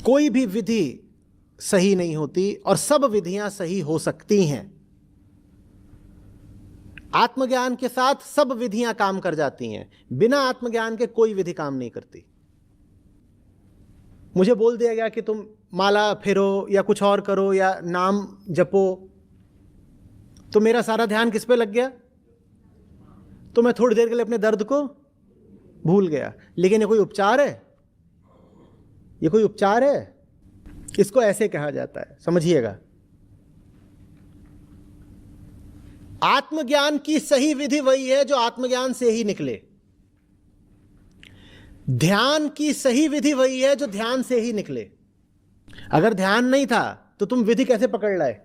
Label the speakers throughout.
Speaker 1: कोई भी विधि सही नहीं होती और सब विधियां सही हो सकती हैं। आत्मज्ञान के साथ सब विधियां काम कर जाती हैं, बिना आत्मज्ञान के कोई विधि काम नहीं करती। मुझे बोल दिया गया कि तुम माला फेरो या कुछ और करो या नाम जपो, तो मेरा सारा ध्यान किस पे लग गया? तो मैं थोड़ी देर के लिए अपने दर्द को भूल गया। लेकिन ये कोई उपचार है? ये कोई उपचार है? इसको ऐसे कहा जाता है, समझिएगा। आत्मज्ञान की सही विधि वही है जो आत्मज्ञान से ही निकले। ध्यान की सही विधि वही है जो ध्यान से ही निकले। अगर ध्यान नहीं था तो तुम विधि कैसे पकड़ लाए?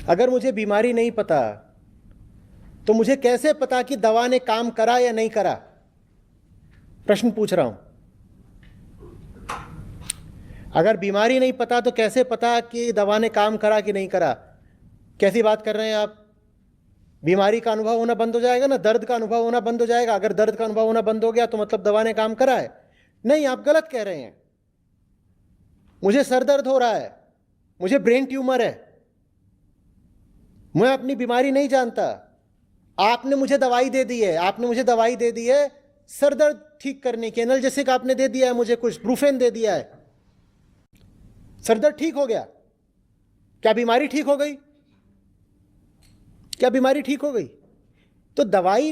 Speaker 1: अगर मुझे बीमारी नहीं पता तो मुझे कैसे पता कि दवा ने काम करा या नहीं करा? प्रश्न पूछ रहा हूं। अगर बीमारी नहीं पता तो कैसे पता कि दवा ने काम करा कि नहीं करा? कैसी बात कर रहे हैं आप? बीमारी का अनुभव होना बंद हो जाएगा ना, दर्द का अनुभव होना बंद हो जाएगा। अगर दर्द का अनुभव होना बंद हो गया तो मतलब दवा ने काम करा है? नहीं, आप गलत कह रहे हैं। मुझे सर दर्द हो रहा है, मुझे ब्रेन ट्यूमर है, मैं अपनी बीमारी नहीं जानता। आपने मुझे दवाई दे दी है, आपने मुझे दवाई दे दी है सर दर्द ठीक करने की, एनाल्जेसिक आपने दे दिया है मुझे, कुछ ब्रूफेन दे दिया है, सर दर्द ठीक हो गया। क्या बीमारी ठीक हो गई? क्या बीमारी ठीक हो गई? तो दवाई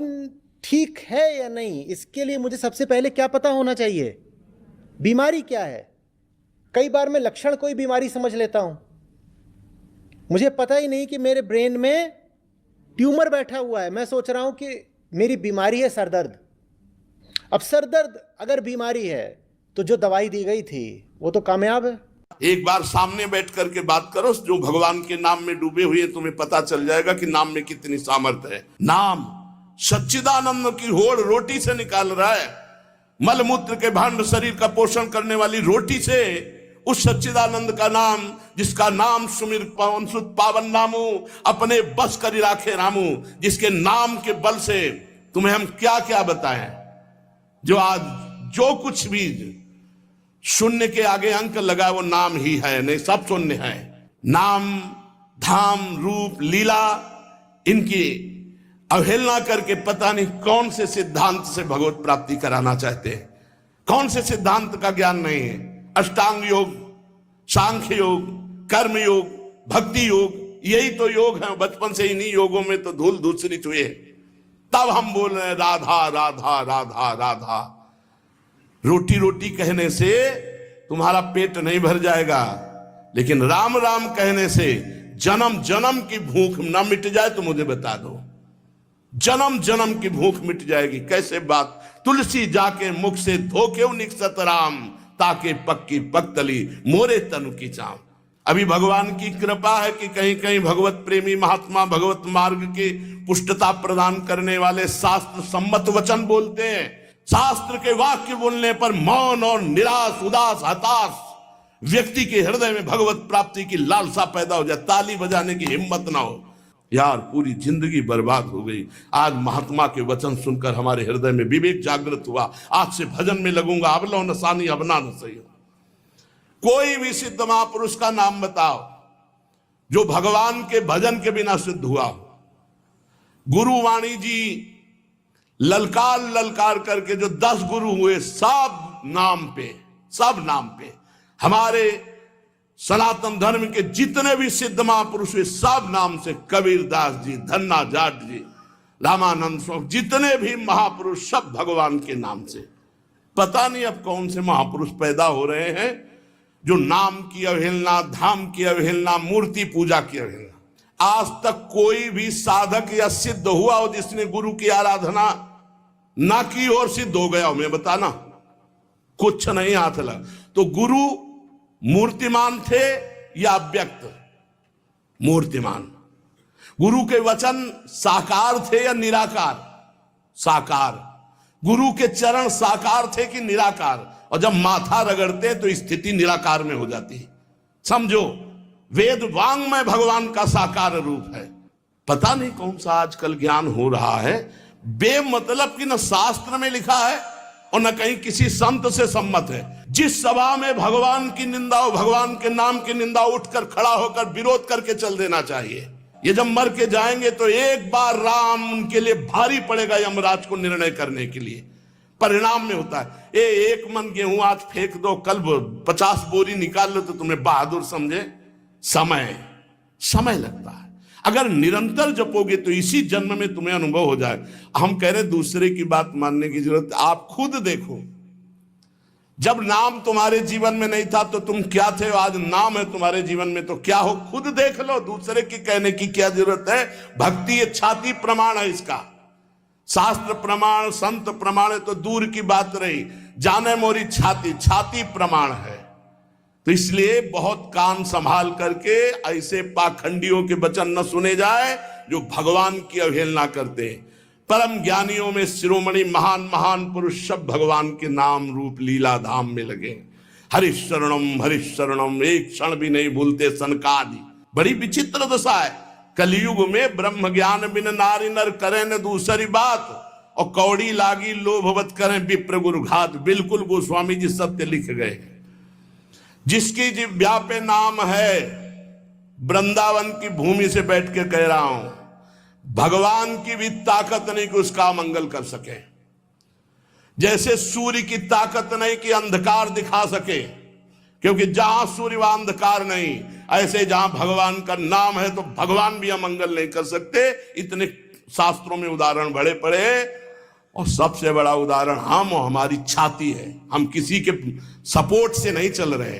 Speaker 1: ठीक है या नहीं, इसके लिए मुझे सबसे पहले क्या पता होना चाहिए? बीमारी क्या है। कई बार मैं लक्षण कोई बीमारी समझ लेता हूं, मुझे पता ही नहीं कि मेरे ब्रेन में ट्यूमर बैठा हुआ है। मैं सोच रहा हूं कि मेरी बीमारी है सर दर्द। अब सर दर्द अगर बीमारी है तो जो दवाई दी गई थी वो तो कामयाब है।
Speaker 2: एक बार सामने बैठ करके बात करो, जो भगवान के नाम में डूबे हुए, तुम्हें पता चल जाएगा कि नाम में कितनी सामर्थ्य है। नाम सच्चिदानंद की होड़ रोटी से निकाल रहा है। मलमूत्र के भांड शरीर का पोषण करने वाली रोटी से उस सच्चिदानंद का नाम, जिसका नाम सुमिर पवन सुत पावन नामू, अपने बस करी राखे रामू, जिसके नाम के बल से तुम्हें हम क्या क्या बताएं। जो आज जो कुछ भी शून्य के आगे अंक लगा वो नाम ही है, नहीं सब शून्य है। नाम, धाम, रूप, लीला, इनकी अवहेलना करके पता नहीं कौन से सिद्धांत से भगवत प्राप्ति कराना चाहते हैं। कौन से सिद्धांत का ज्ञान नहीं है। अष्टांग योग, सांख्य योग, कर्म योग, भक्ति योग, यही तो योग है। बचपन से इन्हीं योगों में तो धूल धूसरित हुए, तब हम बोल रहे हैं राधा राधा राधा राधा। रोटी रोटी कहने से तुम्हारा पेट नहीं भर जाएगा, लेकिन राम राम कहने से जन्म जन्म की भूख न मिट जाए तो मुझे बता दो। जन्म जन्म की भूख मिट जाएगी। कैसे बात? तुलसी जाके मुख से धोके निकसत राम, ताके पक्की पक्तली मोरे तनु की चाम। अभी भगवान की कृपा है कि कहीं कहीं भगवत प्रेमी महात्मा भगवत मार्ग की पुष्टता प्रदान करने वाले शास्त्र सम्मत वचन बोलते हैं। शास्त्र के वाक्य बोलने पर मौन और निराश, उदास, हताश व्यक्ति के हृदय में भगवत प्राप्ति की लालसा पैदा हो जाए, ताली बजाने की हिम्मत ना हो। यार पूरी जिंदगी बर्बाद हो गई। आज महात्मा के वचन सुनकर हमारे हृदय में विवेक जागृत हुआ। आज से भजन में लगूंगा। अब लो नसानी अब ना सही। कोई भी सिद्ध महापुरुष का नाम बताओ जो भगवान के भजन के बिना सिद्ध हुआ। गुरुवाणी जी ललकार ललकार करके जो 10 गुरु हुए, सब नाम पे हमारे सनातन धर्म के जितने भी सिद्ध महापुरुष हुए सब नाम से। कबीरदास जी, धन्ना जाट जी, रामानंद स्वामी, जितने भी महापुरुष सब भगवान के नाम से। पता नहीं अब कौन से महापुरुष पैदा हो रहे हैं जो नाम की अवहेलना, धाम की अवहेलना, मूर्ति पूजा की अवहेलना। आज तक कोई भी साधक या सिद्ध हुआ हो जिसने गुरु की आराधना ना की और सिद्ध हो गया हो? मैं बताना, कुछ नहीं हाथ लगा। तो गुरु मूर्तिमान थे या अव्यक्त? मूर्तिमान। गुरु के वचन साकार थे या निराकार? साकार। गुरु के चरण साकार थे कि निराकार? और जब माथा रगड़ते तो स्थिति निराकार में हो जाती है। समझो, वेद वांग में भगवान का साकार रूप है। पता नहीं कौन सा आजकल ज्ञान हो रहा है बेमतलब कि न शास्त्र में लिखा है और न कहीं किसी संत से सम्मत है। जिस सभा में भगवान की निंदा हो, भगवान के नाम की निंदा, उठकर खड़ा होकर विरोध करके चल देना चाहिए। ये जब मर के जाएंगे तो एक बार राम उनके लिए भारी पड़ेगा यमराज को निर्णय करने के लिए। परिणाम में होता है एक मन गेहूं आज फेंक दो, कल 50 बोरी निकाल लो तो तुम्हें बहादुर समझे। समय लगता है। अगर निरंतर जपोगे तो इसी जन्म में तुम्हें अनुभव हो जाए। हम कह रहे दूसरे की बात मानने की जरूरत, आप खुद देखो। जब नाम तुम्हारे जीवन में नहीं था तो तुम क्या थे, आज नाम है तुम्हारे जीवन में तो क्या हो, खुद देख लो। दूसरे की कहने की क्या जरूरत है। भक्ति ये छाती प्रमाण है इसका। शास्त्र प्रमाण, संत प्रमाण है तो दूर की बात रही, जाने मोरी छाती प्रमाण है। तो इसलिए बहुत कान संभाल करके ऐसे पाखंडियों के वचन न सुने जाए जो भगवान की अवहेलना करते हैं। परम ज्ञानियों में शिरोमणि महान पुरुष सब भगवान के नाम रूप लीला धाम में लगे। हरिशरणम एक क्षण भी नहीं भूलते सनकादि। बड़ी विचित्र दशा है। कलयुग में ब्रह्म ज्ञान बिन नारी नर करें न दूसरी बात, और कौड़ी लागी लोभवत करें विप्र गुरु घात। बिल्कुल गोस्वामी जी सत्य लिख गए। जिसकी जिह्वा पे नाम है, वृंदावन की भूमि से बैठ के कह रहा हूं, भगवान की भी ताकत नहीं कि उसका मंगल कर सके। जैसे सूर्य की ताकत नहीं कि अंधकार दिखा सके, क्योंकि जहां सूर्य वहां अंधकार नहीं। ऐसे जहां भगवान का नाम है तो भगवान भी अमंगल नहीं कर सकते। इतने शास्त्रों में उदाहरण बड़े पड़े, और सबसे बड़ा उदाहरण हम और हमारी छाती है। हम किसी के सपोर्ट से नहीं चल रहे,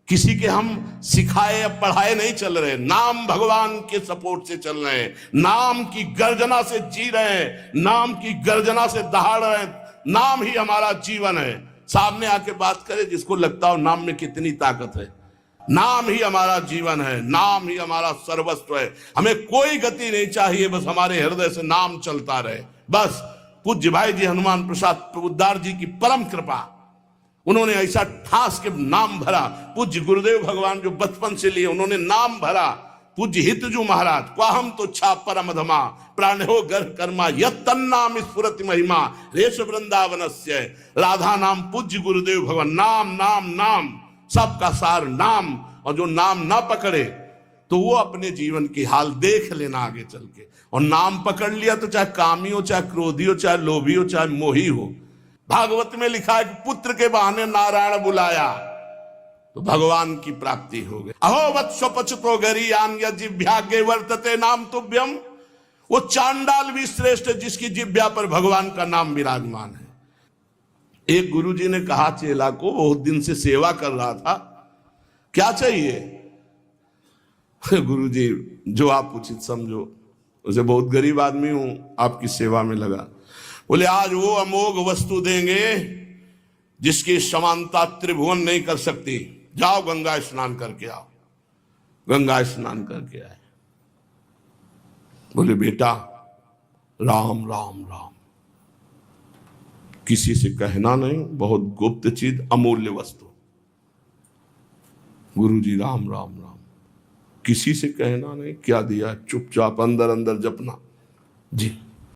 Speaker 2: किसी के हम सिखाए या पढ़ाए नहीं चल रहे, नाम भगवान के सपोर्ट से चल रहे हैं। नाम की गर्जना से जी रहे हैं, नाम की गर्जना से दहाड़ रहे हैं। नाम ही हमारा जीवन है। सामने आके बात करे जिसको लगता हो नाम में कितनी ताकत है। नाम ही हमारा जीवन है, नाम ही हमारा सर्वस्व है। हमें कोई गति नहीं चाहिए, बस हमारे हृदय से नाम चलता रहे। बस पूज्य भाई जी हनुमान प्रसाद प्रभुदार जी की परम कृपा, उन्होंने ऐसा ठास के नाम भरा। पूज्य गुरुदेव भगवान जो बचपन से लिए उन्होंने नाम भरा। पूज्य हितजू महाराज क्वाहम तो छा परमधमा प्राण हो गर कर्मा यत्तन्नाम स्फुरति महिमा रेश वृंदावनस्य। राधा नाम पूज्य गुरुदेव भगवान। नाम नाम नाम सबका सार नाम। और जो नाम ना पकड़े तो वो अपने जीवन की हाल देख लेना आगे चल के। और नाम पकड़ लिया तो चाहे कामी हो, चाहे क्रोधी हो, चाहे लोभी हो, चाहे मोही हो। भागवत में लिखा है कि पुत्र के बहाने नारायण बुलाया तो भगवान की प्राप्ति हो गई। अहो वत्सो पचतो गरीयान जिह्वाग्रे वर्तते नाम तुभ्यम। वो चांडाल भी श्रेष्ठ जिसकी जिह्वा पर भगवान का नाम विराजमान है। एक गुरुजी ने कहा चेला को, बहुत दिन से सेवा कर रहा था, क्या चाहिए? गुरुजी जो आप उचित समझो। उसे बहुत गरीब आदमी हूं, आपकी सेवा में लगा। बोले आज वो अमोघ वस्तु देंगे जिसकी समानता त्रिभुवन नहीं कर सकती। जाओ गंगा स्नान करके आओ। गंगा स्नान करके आए। बोले बेटा राम राम राम, किसी से कहना नहीं, बहुत गुप्त चीज, अमूल्य वस्तु। गुरुजी राम राम राम, किसी से कहना नहीं। क्या दिया? चुपचाप अंदर अंदर जपना। जी